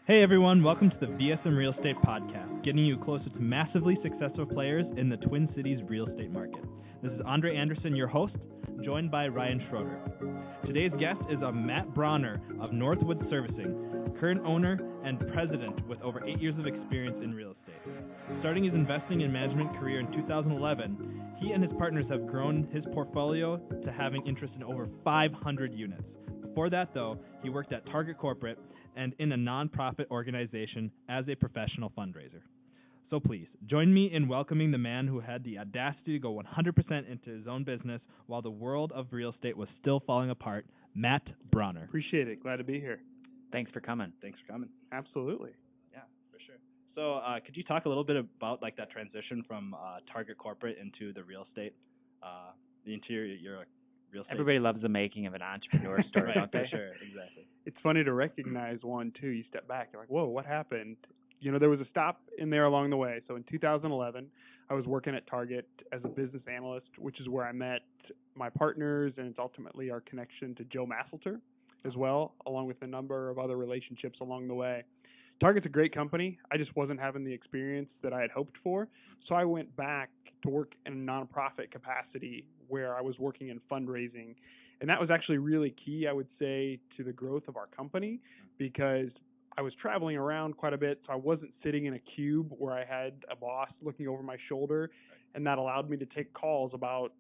Hey everyone, welcome to the VSM Real Estate Podcast, getting you closer to massively successful players in the Twin Cities real estate market. This is Andre Anderson, your host, joined by Ryan Schroeder. Today's guest is Matt Brawner of Northwood Servicing, current owner and president with over 8 years of experience in real estate. Starting his investing and management career in 2011, he and his partners have grown his portfolio to having interest in over 500 units. Before that, though, he worked at Target Corporate and in a nonprofit organization as a professional fundraiser. So please, join me in welcoming the man who had the audacity to go 100% into his own business while the world of real estate was still falling apart, Matt Brawner. Appreciate it. Glad to be here. Thanks for coming. Absolutely. Yeah, for sure. So could you talk a little bit about like that transition from Target Corporate into the real estate, you're a real estate. Everybody loves the making of an entrepreneur story, Right, don't they? For sure, exactly. It's funny to recognize one, too. You step back, you're like, whoa, what happened? You know, there was a stop in there along the way. So in 2011, I was working at Target as a business analyst, which is where I met my partners, and it's ultimately our connection to Joe Masselter as well, along with a number of other relationships along the way. Target's a great company. I just wasn't having the experience that I had hoped for. So I went back to work in a nonprofit capacity where I was working in fundraising. And that was actually really key, I would say, to the growth of our company because I was traveling around quite a bit. So I wasn't sitting in a cube where I had a boss looking over my shoulder. And that allowed me to take calls about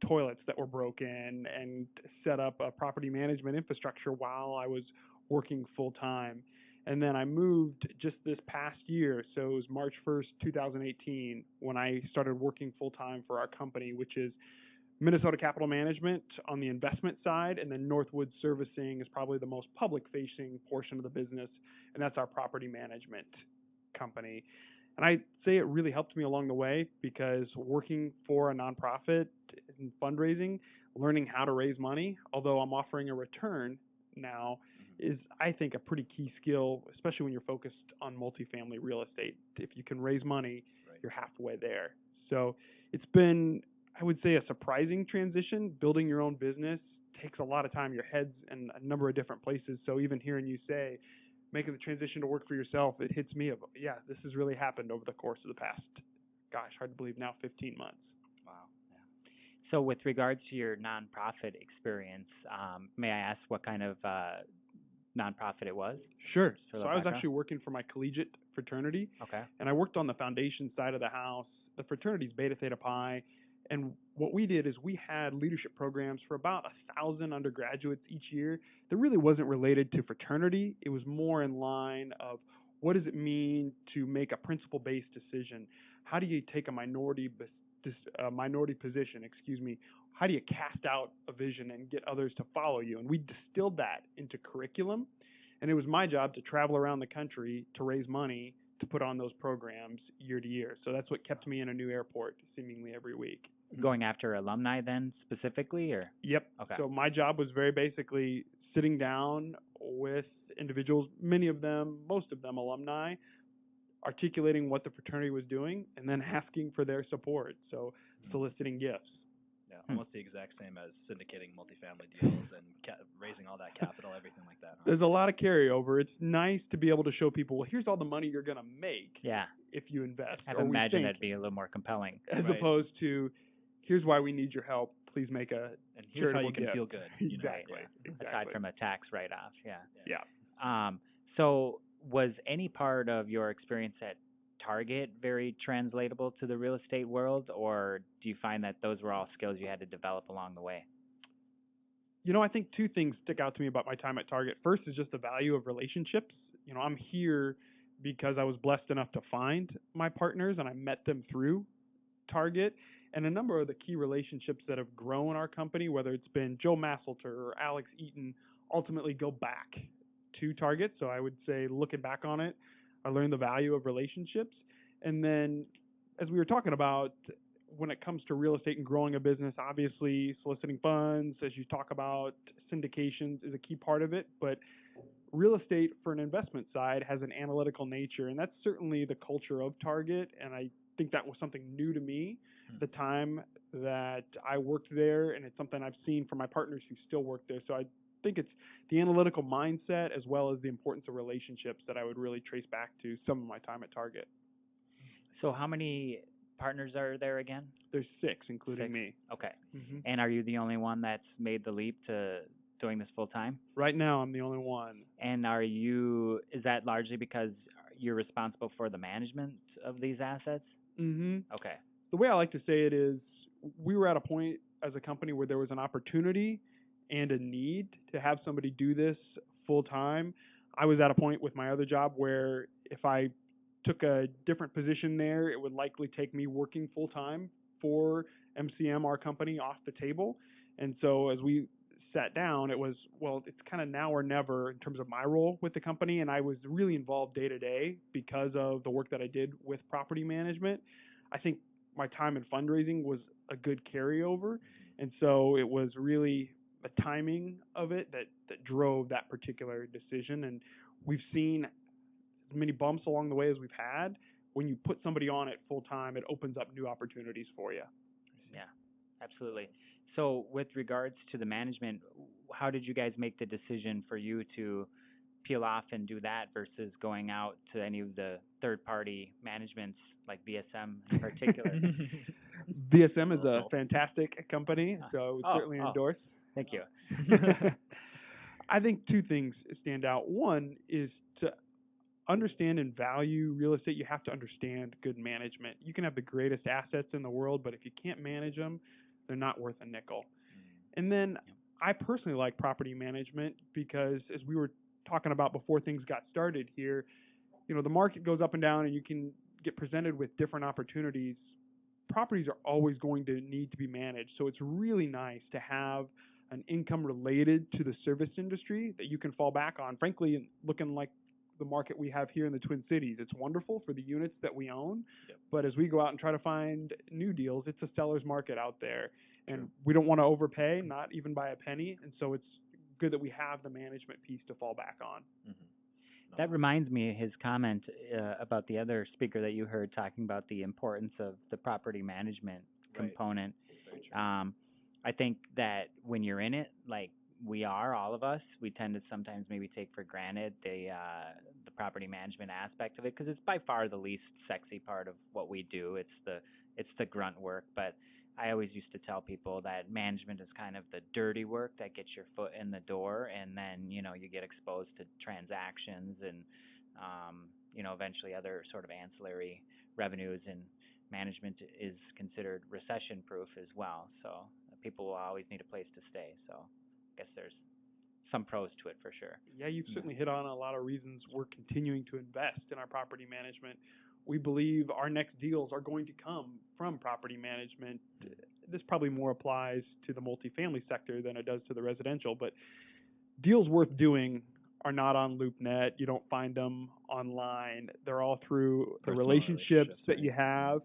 toilets that were broken and set up a property management infrastructure while I was working full time. And then I moved just this past year, so it was March 1st, 2018, when I started working full-time for our company, which is Minnesota Capital Management on the investment side, and then Northwood Servicing is probably the most public-facing portion of the business, and that's our property management company. And I'd say it really helped me along the way because working for a nonprofit in fundraising, learning how to raise money, although I'm offering a return now, is, I think, a pretty key skill, especially when you're focused on multifamily real estate. If you can raise money, you're halfway there. So it's been, I would say, a surprising transition. Building your own business takes a lot of time. Your head's in a number of different places. So even hearing you say, making the transition to work for yourself, it hits me of, yeah, this has really happened over the course of the past, hard to believe now, 15 months. Wow. Yeah. So with regards to your nonprofit experience, may I ask what kind of nonprofit it was? Sure. So I was actually working for my collegiate fraternity. Okay. And I worked on the foundation side of the house. The fraternity's Beta Theta Pi. And what we did is we had leadership programs for about 1,000 undergraduates each year that really wasn't related to fraternity. It was more in line of what does it mean to make a principle-based decision? How do you take a minority position, how do you cast out a vision and get others to follow you? And we distilled that into curriculum, and it was my job to travel around the country to raise money to put on those programs year to year. So that's what kept me in a new airport seemingly every week. Going after alumni then specifically, or? Yep. Okay. So my job was very basically sitting down with individuals, most of them alumni, articulating what the fraternity was doing, and then asking for their support. So soliciting gifts. Yeah, almost the exact same as syndicating multifamily deals and raising all that capital, everything like that. Huh? There's a lot of carryover. It's nice to be able to show people, well, here's all the money you're going to make if you invest. I imagine that'd be a little more compelling. As opposed to, here's why we need your help. Please make a and here's how you can gift. Feel good. Exactly. Aside from a tax write-off. Yeah. So was any part of your experience at Target very translatable to the real estate world, or do you find that those were all skills you had to develop along the way? You know, I think two things stick out to me about my time at Target. First is just the value of relationships. You know, I'm here because I was blessed enough to find my partners, and I met them through Target. And a number of the key relationships that have grown our company, whether it's been Joe Masselter or Alex Eaton, ultimately go back to Target. So I would say, looking back on it, I learned the value of relationships. And then, as we were talking about, when it comes to real estate and growing a business, obviously soliciting funds, as you talk about, syndications is a key part of it. But real estate for an investment side has an analytical nature, and that's certainly the culture of Target. And I think that was something new to me the time that I worked there, and it's something I've seen from my partners who still work there. So I think it's the analytical mindset as well as the importance of relationships that I would really trace back to some of my time at Target. So how many partners are there again? There's 6, including 6? me. Okay. Mm-hmm. And are you the only one that's made the leap to doing this full time? Right now, I'm the only one. And is that largely because you're responsible for the management of these assets? Mm-hmm. Okay. The way I like to say it is we were at a point as a company where there was an opportunity and a need to have somebody do this full time. I was at a point with my other job where if I took a different position there, it would likely take me working full time for MCM, our company, off the table. And so as we sat down, it was, well, it's kind of now or never in terms of my role with the company. And I was really involved day to day because of the work that I did with property management. I think my time in fundraising was a good carryover. And so it was really the timing of it that drove that particular decision. And we've seen as many bumps along the way as we've had. When you put somebody on it full time, it opens up new opportunities for you. Yeah, absolutely. So with regards to the management, how did you guys make the decision for you to peel off and do that versus going out to any of the third-party managements like VSM in particular? VSM is a fantastic company, so I would certainly endorse. Thank you. I think 2 things stand out. One is to understand and value real estate, you have to understand good management. You can have the greatest assets in the world, but if you can't manage them, they're not worth a nickel. And then I personally like property management because, as we were talking about before things got started here, the market goes up and down and you can get presented with different opportunities. Properties are always going to need to be managed. So it's really nice to have an income related to the service industry that you can fall back on. Frankly, looking like the market we have here in the Twin Cities, it's wonderful for the units that we own. Yep. But as we go out and try to find new deals, it's a seller's market out there. And we don't want to overpay, not even by a penny. And so it's good that we have the management piece to fall back on. Mm-hmm. That reminds me of his comment about the other speaker that you heard talking about the importance of the property management component. I think that when you're in it, like we are, all of us, we tend to sometimes maybe take for granted the property management aspect of it because it's by far the least sexy part of what we do. It's the grunt work, but I always used to tell people that management is kind of the dirty work that gets your foot in the door, and then you get exposed to transactions and eventually other sort of ancillary revenues, and management is considered recession proof as well. So people will always need a place to stay. So I guess there's some pros to it for sure. Yeah, you've certainly hit on a lot of reasons we're continuing to invest in our property management. We believe our next deals are going to come from property management. This probably more applies to the multifamily sector than it does to the residential, but deals worth doing are not on LoopNet. You don't find them online. They're all through the relationships that you have,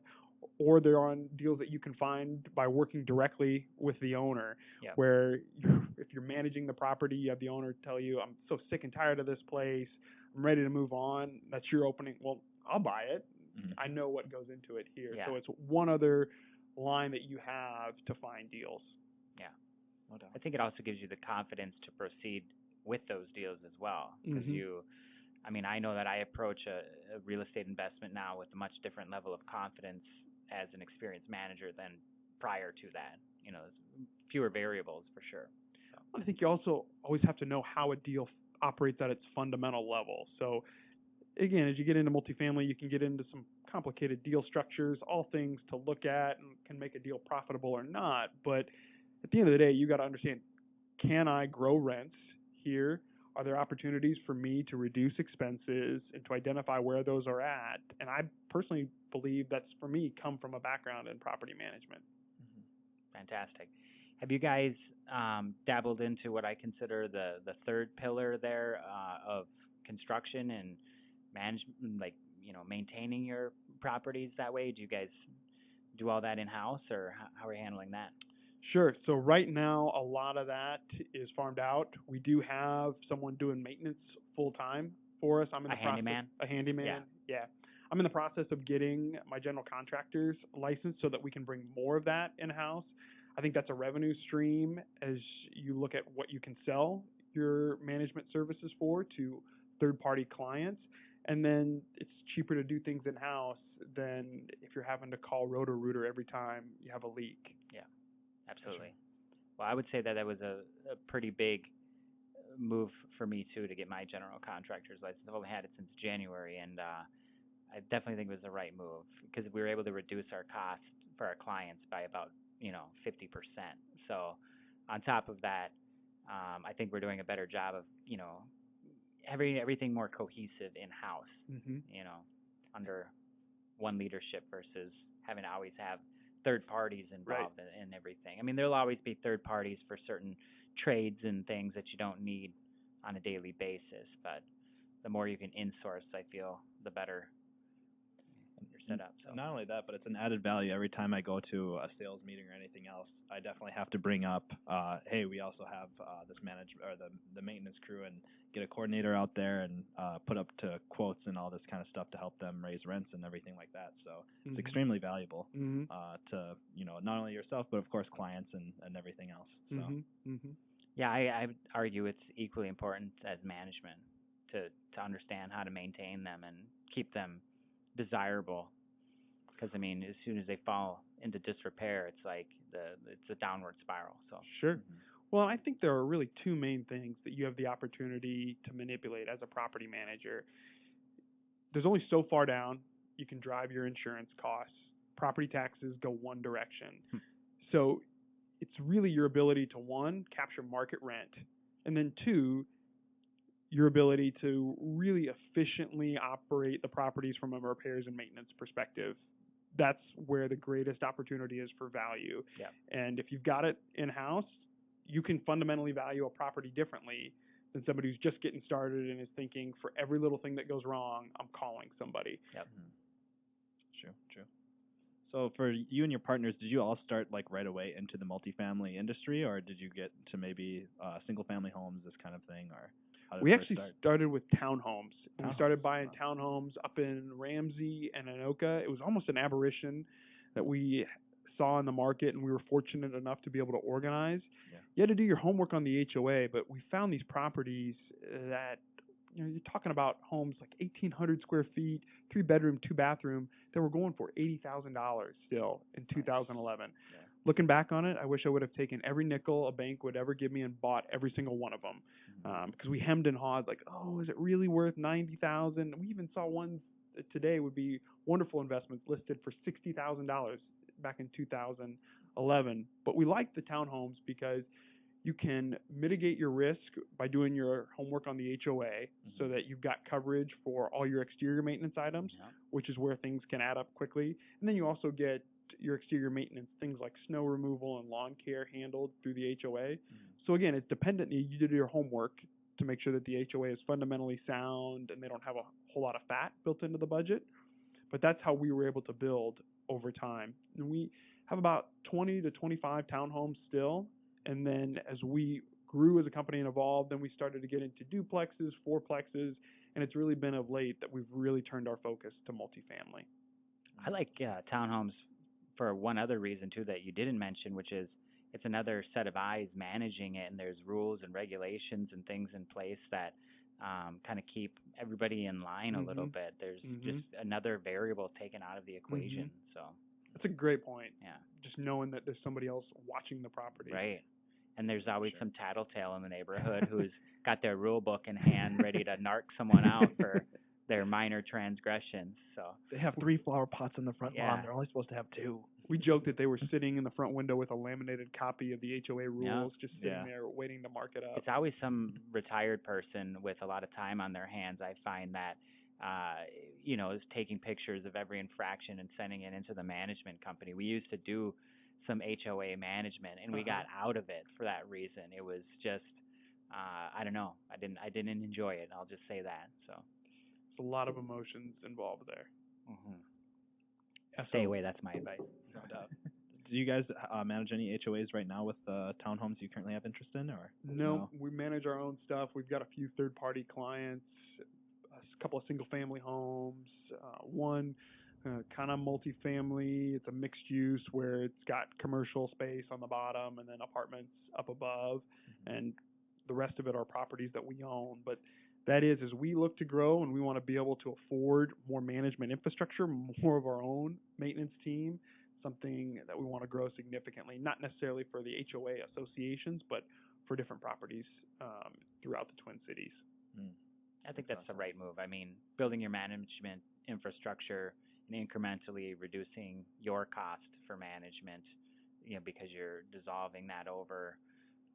or they're on deals that you can find by working directly with the owner, where if you're managing the property, you have the owner tell you, I'm so sick and tired of this place, I'm ready to move on. That's your opening. Well, I'll buy it. Mm-hmm. I know what goes into it here. Yeah. So it's one other line that you have to find deals. Yeah. I think it also gives you the confidence to proceed with those deals as well. Because I know that I approach a real estate investment now with a much different level of confidence as an experienced manager than prior to that. There's fewer variables for sure. So. I think you also always have to know how a deal operates at its fundamental level. So again, as you get into multifamily, you can get into some complicated deal structures, all things to look at and can make a deal profitable or not. But at the end of the day, you got to understand, can I grow rents here? Are there opportunities for me to reduce expenses and to identify where those are at? And I personally believe that's, for me, come from a background in property management. Mm-hmm. Fantastic. Have you guys dabbled into what I consider the third pillar there of construction and management, like maintaining your properties that way? Do you guys do all that in-house, or how are you handling that? Sure. So right now, a lot of that is farmed out. We do have someone doing maintenance full-time for us. I'm in the handyman? A handyman, yeah. I'm in the process of getting my general contractor's license so that we can bring more of that in-house. I think that's a revenue stream as you look at what you can sell. your management services for to third-party clients. And then it's cheaper to do things in-house than if you're having to call Roto-Rooter every time you have a leak. Yeah, absolutely. Well, I would say that was a pretty big move for me, too, to get my general contractor's license. I've only had it since January, and I definitely think it was the right move because we were able to reduce our costs for our clients by about, 50%. So on top of that, I think we're doing a better job of, having everything more cohesive in-house, under one leadership versus having to always have third parties involved in everything. I mean, there'll always be third parties for certain trades and things that you don't need on a daily basis, but the more you can in-source, I feel, the better you're set up. So not only that, but it's an added value. Every time I go to a sales meeting or anything else, I definitely have to bring up, hey, we also have this the maintenance crew, and get a coordinator out there and put up to quotes and all this kind of stuff to help them raise rents and everything like that. So it's extremely valuable to not only yourself but of course clients and everything else. So. Yeah, I would argue it's equally important as management to understand how to maintain them and keep them desirable. Because, I mean, as soon as they fall into disrepair, it's like it's a downward spiral. So Sure. Well, I think there are really two main things that you have the opportunity to manipulate as a property manager. There's only so far down you can drive your insurance costs. Property taxes go one direction. So it's really your ability to, one, capture market rent, and then two, your ability to really efficiently operate the properties from a repairs and maintenance perspective. That's where the greatest opportunity is for value. Yeah. And if you've got it in-house, you can fundamentally value a property differently than somebody who's just getting started and is thinking, for every little thing that goes wrong, I'm calling somebody. Yep. True. So for you and your partners, did you all start like right away into the multifamily industry, or did you get to maybe single-family homes, this kind of thing, or how did We it actually start? started with townhomes. We started buying townhomes up in Ramsey and Anoka. It was almost an aberration that we saw in the market, and we were fortunate enough to be able to organize. Yeah. You had to do your homework on the HOA, but we found these properties that, you're talking about homes like 1,800 square feet, 3-bedroom, 2-bathroom, that were going for $80,000 still in 2011. Yeah. Looking back on it, I wish I would have taken every nickel a bank would ever give me and bought every single one of them, because we hemmed and hawed like, oh, is it really worth $90,000? We even saw ones that today would be wonderful investments listed for $60,000 back in 2011. But we liked the townhomes because you can mitigate your risk by doing your homework on the HOA so that you've got coverage for all your exterior maintenance items, which is where things can add up quickly. And then you also get your exterior maintenance, things like snow removal and lawn care, handled through the HOA. So again, it's dependent. You did your homework to make sure that the HOA is fundamentally sound and they don't have a whole lot of fat built into the budget. But that's how we were able to build over time. And we have about 20 to 25 townhomes still. And then as we grew as a company and evolved, then we started to get into duplexes, fourplexes, and it's really been of late that we've really turned our focus to multifamily. I like townhomes for one other reason, too, that you didn't mention, which is it's another set of eyes managing it, and there's rules and regulations and things in place that kind of keep everybody in line a little bit. There's just another variable taken out of the equation. So that's a great point. Yeah. Just knowing that there's somebody else watching the property. Right. And there's always some tattletale in the neighborhood who's got their rule book in hand ready to narc someone out for their minor transgressions. So they have 3 flower pots on the front lawn. They're only supposed to have 2. We joked that they were sitting in the front window with a laminated copy of the HOA rules, just sitting there waiting to mark it up. It's always some retired person with a lot of time on their hands. I find that, is taking pictures of every infraction and sending it into the management company. We used to do some HOA management, and we got out of it for that reason. It was just, I don't know. I didn't enjoy it. I'll just say that. So there's a lot of emotions involved there. Stay away. That's my advice. No doubt. Do you guys manage any HOAs right now with townhomes you currently have interest in, or no? We manage our own stuff. We've got a few third-party clients, a couple of single-family homes, one kind of multifamily. It's a mixed use where it's got commercial space on the bottom and then apartments up above. And the rest of it are properties that we own. But that is, as we look to grow and we want to be able to afford more management infrastructure, more of our own maintenance team, something that we want to grow significantly, not necessarily for the HOA associations, but for different properties throughout the Twin Cities. I think that's the right move. I mean, building your management infrastructure and incrementally reducing your cost for management, because you're dissolving that over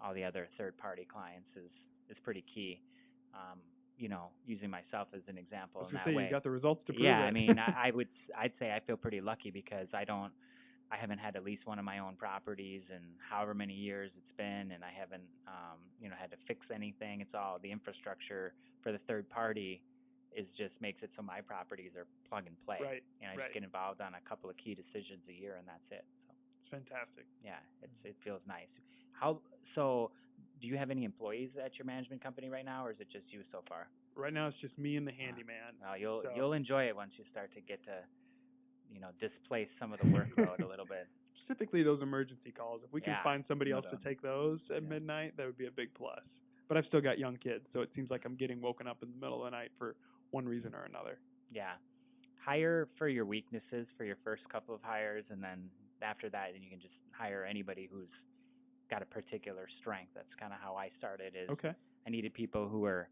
all the other third-party clients is pretty key. Using myself as an example in that way. You got the results to prove it. Yeah, I mean, I'd say I feel pretty lucky because I haven't had at least one of my own properties in however many years it's been, and I haven't, had to fix anything. It's all the infrastructure for the third party just makes it so my properties are plug and play. Right. And I just get involved on a couple of key decisions a year, and that's it. So it's fantastic. Yeah, it feels nice. So do you have any employees at your management company right now, or is it just you so far? Right now it's just me and the handyman. You'll enjoy it once you start to get to displace some of the workload a little bit. Typically those emergency calls. If we can find somebody else to take those at midnight, that would be a big plus. But I've still got young kids, so it seems like I'm getting woken up in the middle of the night for one reason or another. Yeah. Hire for your weaknesses for your first couple of hires, and then after that, then you can just hire anybody who's got a particular strength. That's kind of how I started. I needed people who were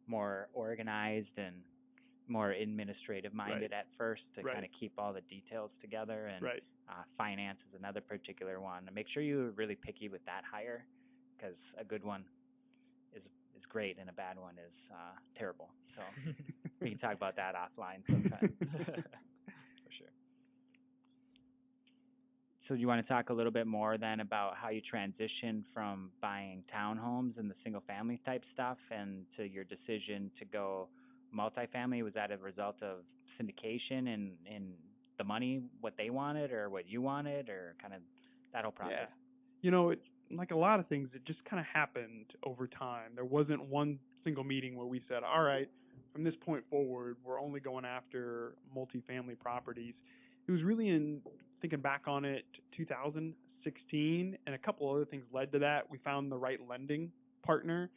more organized and more administrative minded at first to kind of keep all the details together, and finance is another particular one. Make sure you're really picky with that hire, because a good one is great and a bad one is terrible. So we can talk about that offline sometime. For sure. So you want to talk a little bit more then about how you transition from buying townhomes and the single family type stuff and to your decision to go multifamily? Was that a result of syndication and the money, what they wanted or what you wanted, or kind of that whole process? Yeah. Like a lot of things, it just kind of happened over time. There wasn't one single meeting where we said, all right, from this point forward, we're only going after multifamily properties. It was really in thinking back on it, 2016, and a couple other things led to that. We found the right lending partner.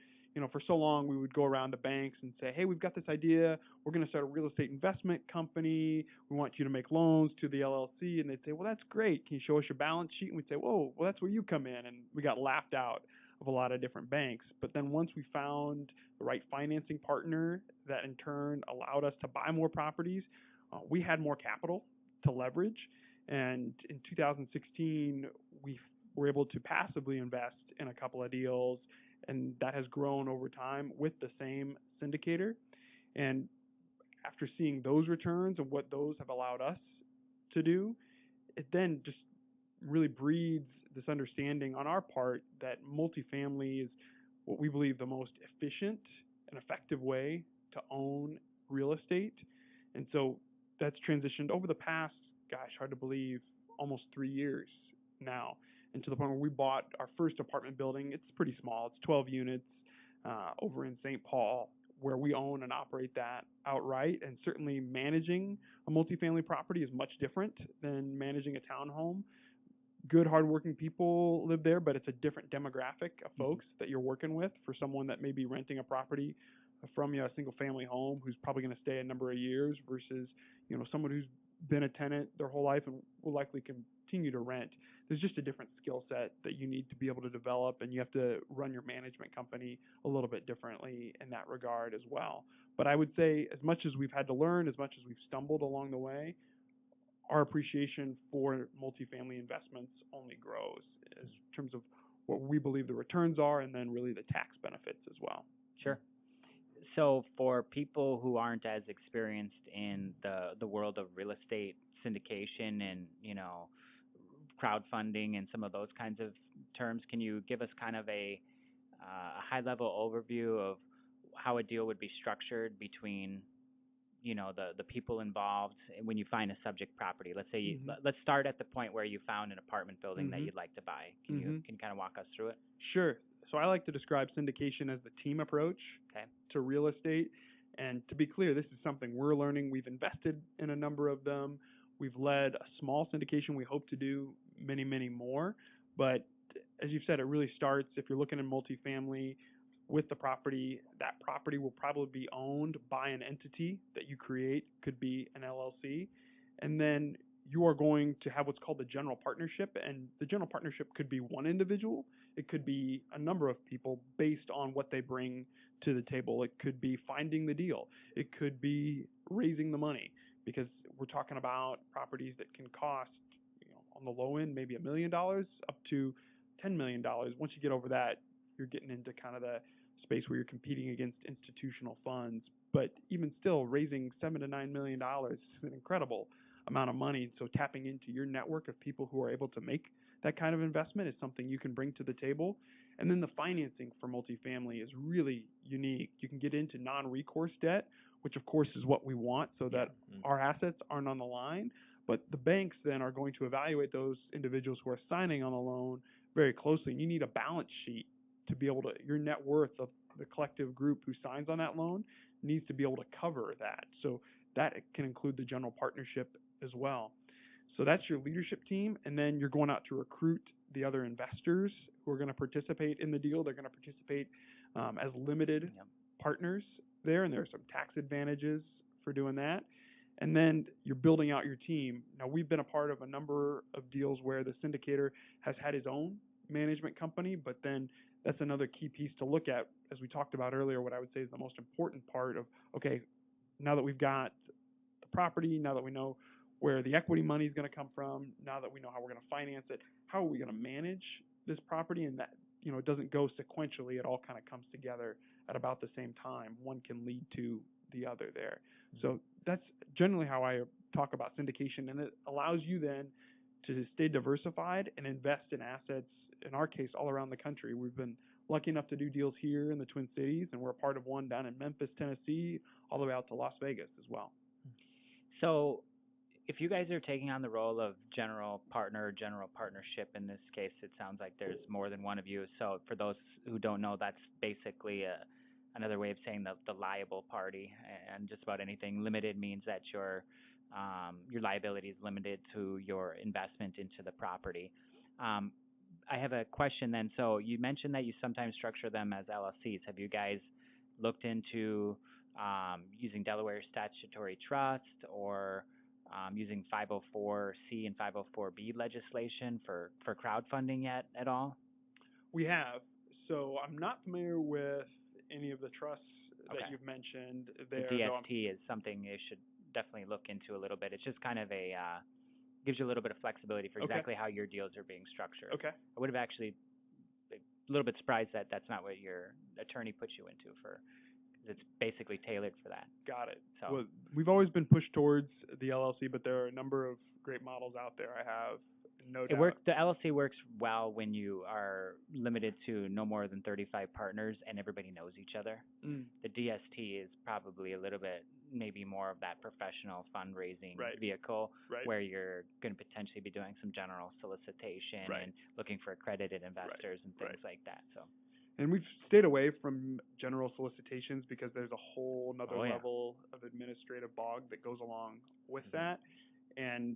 For so long we would go around to banks and say, hey, we've got this idea. We're going to start a real estate investment company. We want you to make loans to the LLC. And they'd say, well, that's great. Can you show us your balance sheet? And we'd say, whoa, well, that's where you come in. And we got laughed out of a lot of different banks. But then once we found the right financing partner that in turn allowed us to buy more properties, we had more capital to leverage. And in 2016, we were able to passively invest in a couple of deals, and that has grown over time with the same syndicator. And after seeing those returns and what those have allowed us to do, it then just really breeds this understanding on our part that multifamily is what we believe the most efficient and effective way to own real estate. And so that's transitioned over the past, hard to believe, almost 3 years now. And to the point where we bought our first apartment building. It's pretty small. It's 12 units over in St. Paul, where we own and operate that outright. And certainly managing a multifamily property is much different than managing a townhome. Good, hardworking people live there, but it's a different demographic of folks that you're working with. For someone that may be renting a property from a single-family home who's probably going to stay a number of years versus someone who's been a tenant their whole life and will likely continue to rent. There's just a different skill set that you need to be able to develop, and you have to run your management company a little bit differently in that regard as well. But I would say as much as we've had to learn, as much as we've stumbled along the way, our appreciation for multifamily investments only grows in terms of what we believe the returns are and then really the tax benefits as well. Sure. So for people who aren't as experienced in the world of real estate syndication and, crowdfunding and some of those kinds of terms, can you give us kind of a high-level overview of how a deal would be structured between, the people involved when you find a subject property? Let's say let's start at the point where you found an apartment building that you'd like to buy. Can you kind of walk us through it? Sure. So I like to describe syndication as the team approach to real estate. And to be clear, this is something we're learning. We've invested in a number of them. We've led a small syndication. We hope to do many, many more. But as you've said, it really starts, if you're looking at multifamily, with the property. That property will probably be owned by an entity that you create, could be an LLC, and then you are going to have what's called the general partnership, and the general partnership could be one individual, it could be a number of people based on what they bring to the table. It could be finding the deal, it could be raising the money, because we're talking about properties that can cost, on the low end, maybe $1 million up to $10 million. Once you get over that, you're getting into kind of the space where you're competing against institutional funds. But even still, raising $7 to $9 million is an incredible amount of money. So tapping into your network of people who are able to make that kind of investment is something you can bring to the table. And then the financing for multifamily is really unique. You can get into non-recourse debt, which of course is what we want, so that our assets aren't on the line. But the banks then are going to evaluate those individuals who are signing on a loan very closely. And you need a balance sheet to be able to, your net worth of the collective group who signs on that loan needs to be able to cover that. So that can include the general partnership as well. So that's your leadership team, and then you're going out to recruit the other investors who are going to participate in the deal. They're going to participate as limited partners there, and there are some tax advantages for doing that. And then you're building out your team. Now, we've been a part of a number of deals where the syndicator has had his own management company, but then that's another key piece to look at. As we talked about earlier, what I would say is the most important part of, okay, now that we've got the property, now that we know where the equity money is going to come from, now that we know how we're going to finance it, how are we going to manage this property? And that, it doesn't go sequentially. It all kind of comes together at about the same time. One can lead to the other there. So that's generally how I talk about syndication, and it allows you then to stay diversified and invest in assets, in our case, all around the country. We've been lucky enough to do deals here in the Twin Cities, and we're a part of one down in Memphis, Tennessee, all the way out to Las Vegas as well. So if you guys are taking on the role of general partner, general partnership, in this case, it sounds like there's more than one of you. So for those who don't know, that's basically another way of saying the liable party, and just about anything. Limited means that your liability is limited to your investment into the property. I have a question then. So you mentioned that you sometimes structure them as LLCs. Have you guys looked into using Delaware statutory trust, or using 504C and 504B legislation for crowdfunding yet at all? We have. So I'm not familiar with any of the trusts that you've mentioned there. The DST is something you should definitely look into a little bit. It's just kind of gives you a little bit of flexibility for exactly how your deals are being structured. Okay. I would have actually a little bit surprised that that's not what your attorney put you into for. It's basically tailored for that. Got it. So well, we've always been pushed towards the LLC, but there are a number of great models out there. I have no doubt. The LLC works well when you are limited to no more than 35 partners and everybody knows each other. The DST is probably a little bit, maybe more of that professional fundraising vehicle, where you're going to potentially be doing some general solicitation and looking for accredited investors and things like that. So. And we've stayed away from general solicitations because there's a whole other level of administrative bog that goes along with that. And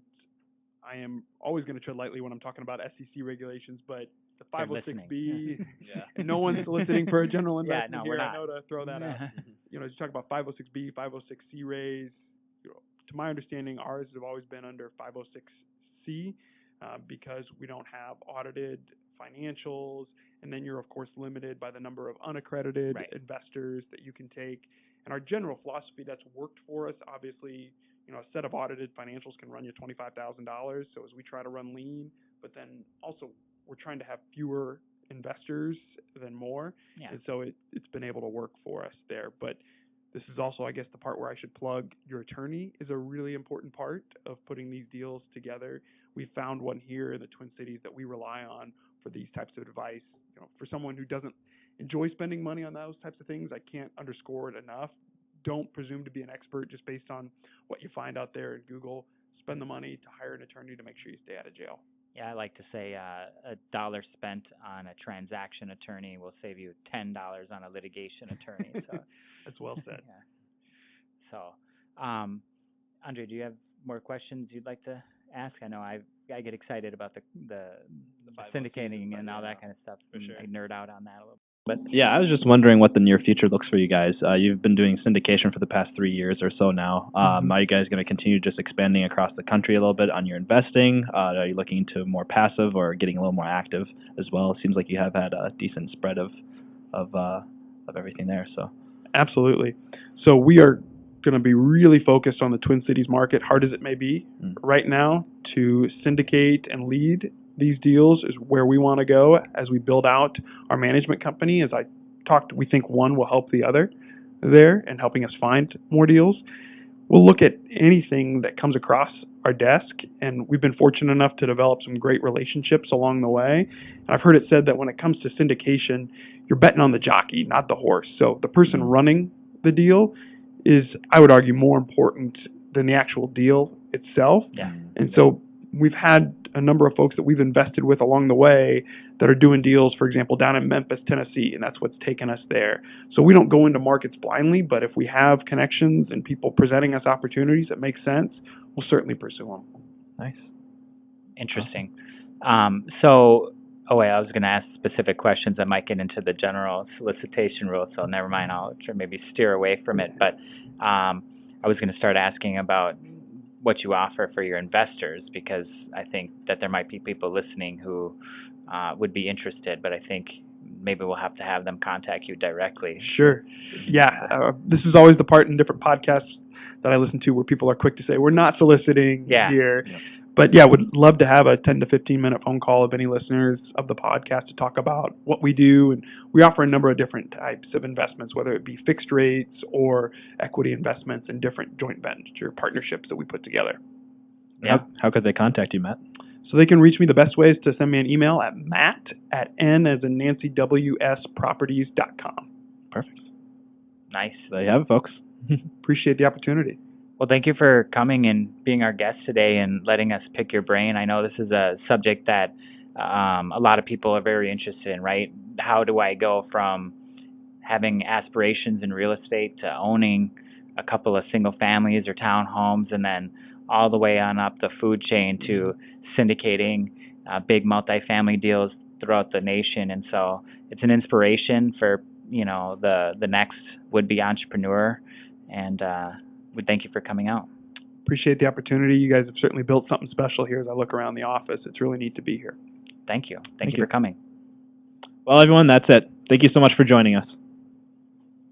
I am always going to tread lightly when I'm talking about SEC regulations, but the 506B, and no one's soliciting for a general investment here. I know to throw that out. As you talk about 506B, 506C raise, to my understanding, ours have always been under 506C because we don't have audited financials, and then you're of course limited by the number of unaccredited investors that you can take. And our general philosophy that's worked for us, obviously, a set of audited financials can run you $25,000. So as we try to run lean, but then also we're trying to have fewer investors than more, and so it's been able to work for us there. But this is also, I guess, the part where I should plug your attorney is a really important part of putting these deals together. We found one here in the Twin Cities that we rely on for these types of advice. For someone who doesn't enjoy spending money on those types of things, I can't underscore it enough. Don't presume to be an expert just based on what you find out there in Google. Spend the money to hire an attorney to make sure you stay out of jail. Yeah, I like to say a $1 spent on a transaction attorney will save you $10 on a litigation attorney. So that's well said. So, Andre, do you have more questions you'd like to ask? I know I get excited about the syndicating and all that kind of stuff. For sure. I nerd out on that a little bit. But yeah, I was just wondering what the near future looks for you guys. You've been doing syndication for the past 3 years or so now. Are you guys going to continue just expanding across the country a little bit on your investing? Are you looking into more passive or getting a little more active as well? It seems like you have had a decent spread of everything there. So absolutely. So we are going to be really focused on the Twin Cities market, hard as it may be right now. To syndicate and lead these deals is where we want to go as we build out our management company. As I talked, we think one will help the other there and helping us find more deals. We'll look at anything that comes across our desk, and we've been fortunate enough to develop some great relationships along the way. And I've heard it said that when it comes to syndication, you're betting on the jockey, not the horse. So the person running the deal is, I would argue, more important than the actual deal itself. Yeah. And so we've had a number of folks that we've invested with along the way that are doing deals, for example, down in Memphis, Tennessee, and that's what's taken us there. So we don't go into markets blindly, but if we have connections and people presenting us opportunities that make sense, we'll certainly pursue them. Nice. Interesting. I was going to ask specific questions that might get into the general solicitation rule, so never mind. I'll maybe steer away from it. But I was going to start asking about what you offer for your investors, because I think that there might be people listening who would be interested, but I think maybe we'll have to have them contact you directly. Sure. Yeah. This is always the part in different podcasts that I listen to where people are quick to say, we're not soliciting here. Yeah. But yeah, would love to have a 10 to 15 minute phone call of any listeners of the podcast to talk about what we do. And we offer a number of different types of investments, whether it be fixed rates or equity investments in different joint venture partnerships that we put together. Yeah. How could they contact you, Matt? So they can reach me. The best way is to send me an email at matt@n as in Nancy WS properties.com. Perfect. Nice. There you have it, folks. Appreciate the opportunity. Well, thank you for coming and being our guest today and letting us pick your brain. I know this is a subject that a lot of people are very interested in, right? How do I go from having aspirations in real estate to owning a couple of single families or townhomes, and then all the way on up the food chain to syndicating big multifamily deals throughout the nation? And so it's an inspiration for, the next would-be entrepreneur. And we thank you for coming out. Appreciate the opportunity. You guys have certainly built something special here as I look around the office. It's really neat to be here. Thank you. Thank you for coming. Well, everyone, that's it. Thank you so much for joining us.